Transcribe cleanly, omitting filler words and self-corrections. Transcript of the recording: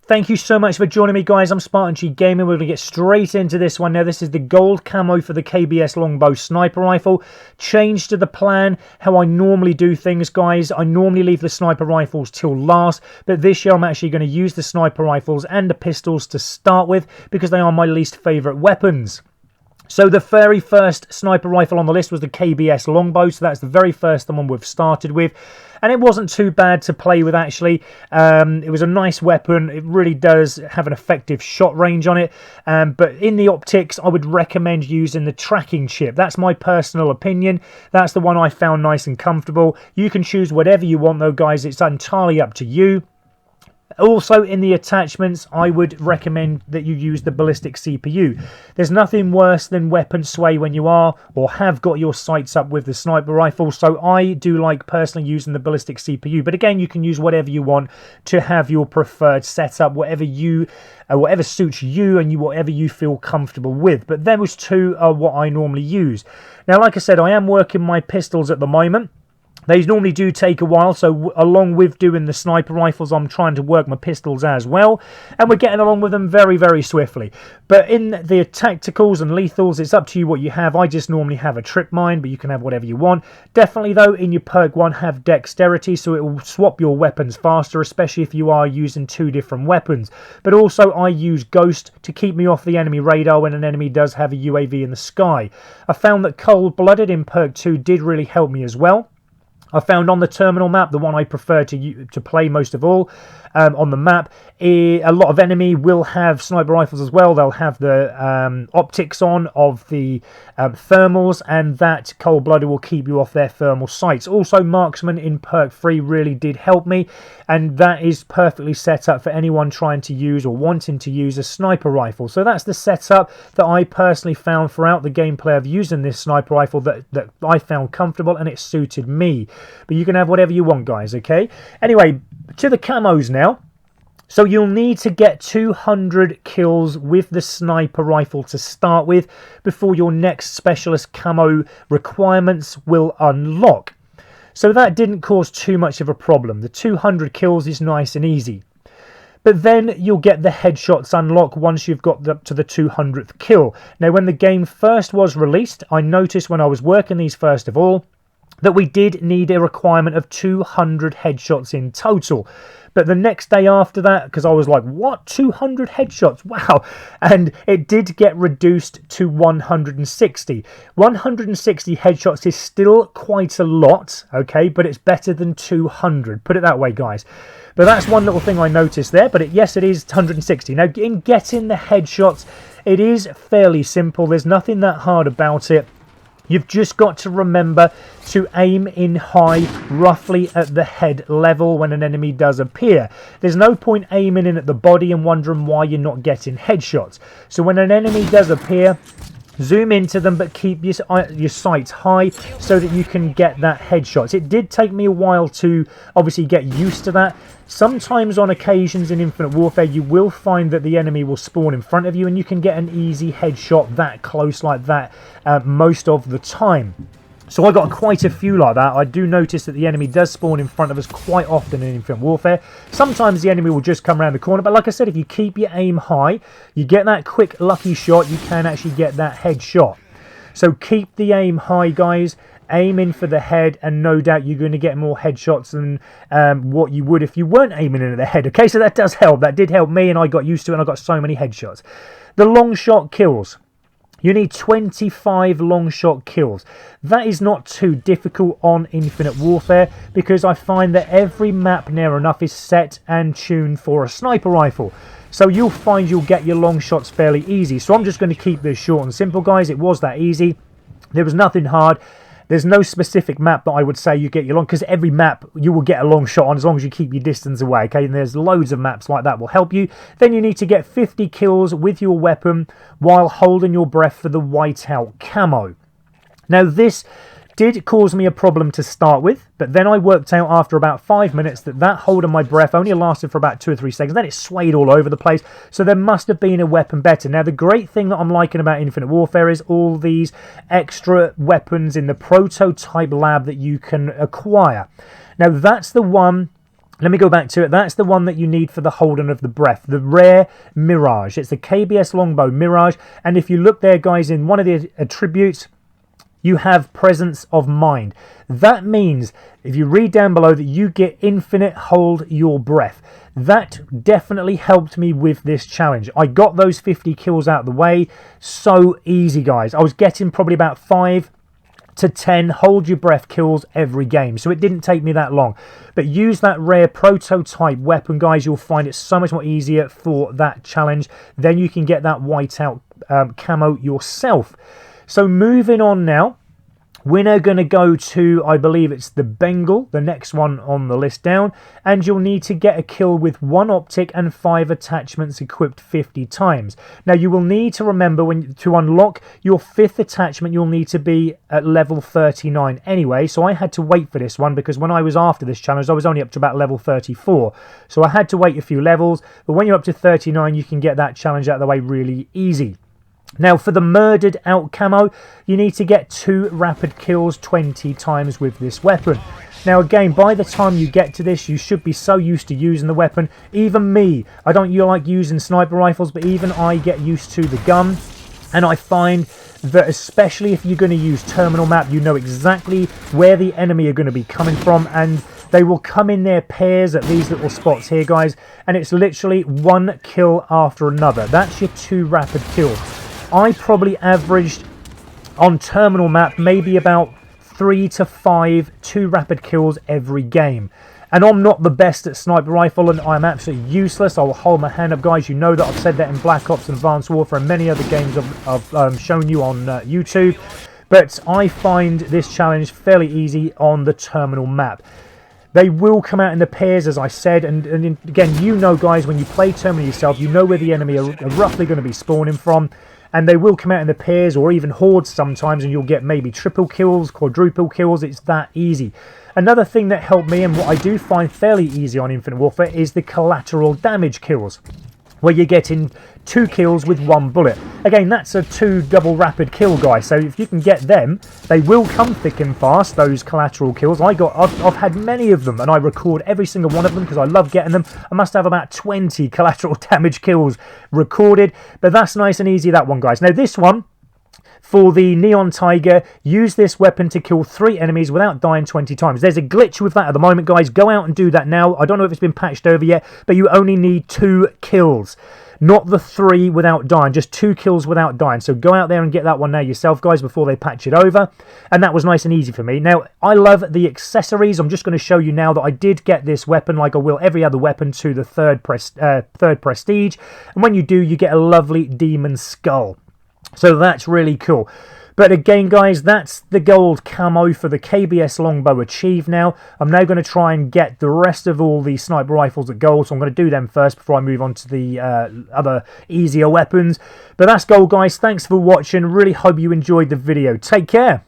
Thank you so much for joining me, guys. I'm Spartan G Gaming. We're going to get straight into this one now. This is the gold camo for the KBS Longbow sniper rifle. Change to the plan, how I normally do things, guys. I normally leave the sniper rifles till last, but this year I'm actually going to use the sniper rifles and the pistols to start with because they are my least favourite weapons. So the very first sniper rifle on the list was the KBS Longbow, so that's the very first one we've started with. And it wasn't too bad to play with, actually. It was a nice weapon. It really does have an effective shot range on it. But in the optics, I would recommend using the tracking chip. That's my personal opinion. That's the one I found nice and comfortable. You can choose whatever you want, though, guys. It's entirely up to you. Also, in the attachments, I would recommend that you use the ballistic CPU. There's nothing worse than weapon sway when you are or have got your sights up with the sniper rifle, so I do like personally using the ballistic CPU. But again, you can use whatever you want to have your preferred setup, whatever suits you and whatever you feel comfortable with. But those two are what I normally use. Now, like I said, I am working my pistols at the moment. They normally do take a while, so along with doing the sniper rifles, I'm trying to work my pistols as well, and we're getting along with them very, very swiftly. But in the tacticals and lethals, it's up to you what you have. I just normally have a trip mine, but you can have whatever you want. Definitely, though, in your perk 1, have dexterity, so it will swap your weapons faster, especially if you are using 2 different weapons. But also, I use Ghost to keep me off the enemy radar when an enemy does have a UAV in the sky. I found that Cold-Blooded in perk 2 did really help me as well. I found on the terminal map, the one I prefer to play most of all on the map, a lot of enemy will have sniper rifles as well. They'll have the optics on of the thermals, and that cold-blooded will keep you off their thermal sights. Also, Marksman in perk 3 really did help me, and that is perfectly set up for anyone trying to use or wanting to use a sniper rifle. So that's the setup that I personally found throughout the gameplay of using this sniper rifle that I found comfortable, and it suited me. But you can have whatever you want, guys, okay? Anyway, to the camos now. So you'll need to get 200 kills with the sniper rifle to start with before your next specialist camo requirements will unlock. So that didn't cause too much of a problem. The 200 kills is nice and easy. But then you'll get the headshots unlock once you've got up to the 200th kill. Now, when the game first was released, I noticed when I was working these first of all, that we did need a requirement of 200 headshots in total. But the next day after that, because I was like, what, 200 headshots? Wow. And it did get reduced to 160. 160 headshots is still quite a lot, okay, but it's better than 200. Put it that way, guys. But that's one little thing I noticed there. But yes, it is 160. Now, in getting the headshots, it is fairly simple. There's nothing that hard about it. You've just got to remember to aim in high, roughly at the head level when an enemy does appear. There's no point aiming in at the body and wondering why you're not getting headshots. So when an enemy does appear, zoom into them, but keep your sights high so that you can get that headshot. It did take me a while to obviously get used to that. Sometimes on occasions in Infinite Warfare, you will find that the enemy will spawn in front of you and you can get an easy headshot that close like that most of the time. So I got quite a few like that. I do notice that the enemy does spawn in front of us quite often in Infinite Warfare. Sometimes the enemy will just come around the corner, but like I said, if you keep your aim high, you get that quick lucky shot, you can actually get that headshot. So keep the aim high, guys. Aim in for the head, and no doubt you're going to get more headshots than what you would if you weren't aiming in at the head. Okay, so that does help. That did help me, and I got used to it, and I got so many headshots. The long shot kills. You need 25 long shot kills. That is not too difficult on Infinite Warfare because I find that every map near enough is set and tuned for a sniper rifle. So you'll find you'll get your long shots fairly easy. So I'm just going to keep this short and simple, guys. It was that easy. There was nothing hard. There's no specific map that I would say you get your long, because every map you will get a long shot on as long as you keep your distance away, okay? And there's loads of maps like that will help you. Then you need to get 50 kills with your weapon while holding your breath for the whiteout camo. Now this did cause me a problem to start with, but then I worked out after about 5 minutes that hold of my breath only lasted for about 2 or 3 seconds. Then it swayed all over the place, so there must have been a weapon better. Now the great thing that I'm liking about Infinite Warfare is all these extra weapons in the prototype lab that you can acquire. Now that's the one Let me go back to it. That's the one that you need for the holding of the breath, the rare Mirage. It's the KBS Longbow Mirage, and if you look there, guys, in one of the attributes, you have presence of mind. That means, if you read down below, that you get infinite hold your breath. That definitely helped me with this challenge. I got those 50 kills out of the way. So easy, guys. I was getting probably about 5 to 10 hold your breath kills every game, so it didn't take me that long. But use that rare prototype weapon, guys. You'll find it so much more easier for that challenge. Then you can get that whiteout camo yourself. So moving on now, we're now going to go to, I believe it's the Bengal, the next one on the list down, and you'll need to get a kill with 1 optic and 5 attachments equipped 50 times. Now you will need to remember, to unlock your 5th attachment, you'll need to be at level 39 anyway, so I had to wait for this one because when I was after this challenge I was only up to about level 34, so I had to wait a few levels. But when you're up to 39 you can get that challenge out of the way really easy. Now for the murdered out camo, you need to get 2 rapid kills 20 times with this weapon. Now again, by the time you get to this, you should be so used to using the weapon. Even me, I don't like using sniper rifles, but even I get used to the gun. And I find that especially if you're going to use terminal map, you know exactly where the enemy are going to be coming from, and they will come in their pairs at these little spots here, guys, and it's literally 1 kill after another. That's your 2 rapid kills. I probably averaged on terminal map maybe about 3 to 5 2 rapid kills every game. And I'm not the best at sniper rifle, and I'm absolutely useless. I'll hold my hand up, guys. You know that I've said that in Black Ops and Advanced Warfare and many other games I've shown you on YouTube. But I find this challenge fairly easy on the terminal map. They will come out in the pairs, as I said, and again, you know, guys, when you play terminal yourself, you know where the enemy are roughly going to be spawning from. And they will come out in the pairs or even hordes sometimes, and you'll get maybe triple kills, quadruple kills. It's that easy. Another thing that helped me, and what I do find fairly easy on Infinite Warfare, is the collateral damage kills, where you're getting 2 kills with 1 bullet. Again, that's a 2 double rapid kill, guys. So if you can get them, they will come thick and fast, those collateral kills. I've had many of them, and I record every single one of them because I love getting them. I must have about 20 collateral damage kills recorded, but that's nice and easy, that one, guys. Now this one, for the Neon Tiger, use this weapon to kill 3 enemies without dying 20 times. There's a glitch with that at the moment, guys. Go out and do that now. I don't know if it's been patched over yet, but you only need 2 kills. Not the 3 without dying, just 2 kills without dying. So go out there and get that one now yourself, guys, before they patch it over. And that was nice and easy for me. Now, I love the accessories. I'm just going to show you now that I did get this weapon, like I will every other weapon, to the third prestige. And when you do, you get a lovely demon skull. So that's really cool. But again, guys, that's the gold camo for the KBS Longbow achieved now. I'm now going to try and get the rest of all the sniper rifles at gold, so I'm going to do them first before I move on to the other easier weapons. But that's gold, guys. Thanks for watching. Really hope you enjoyed the video. Take care.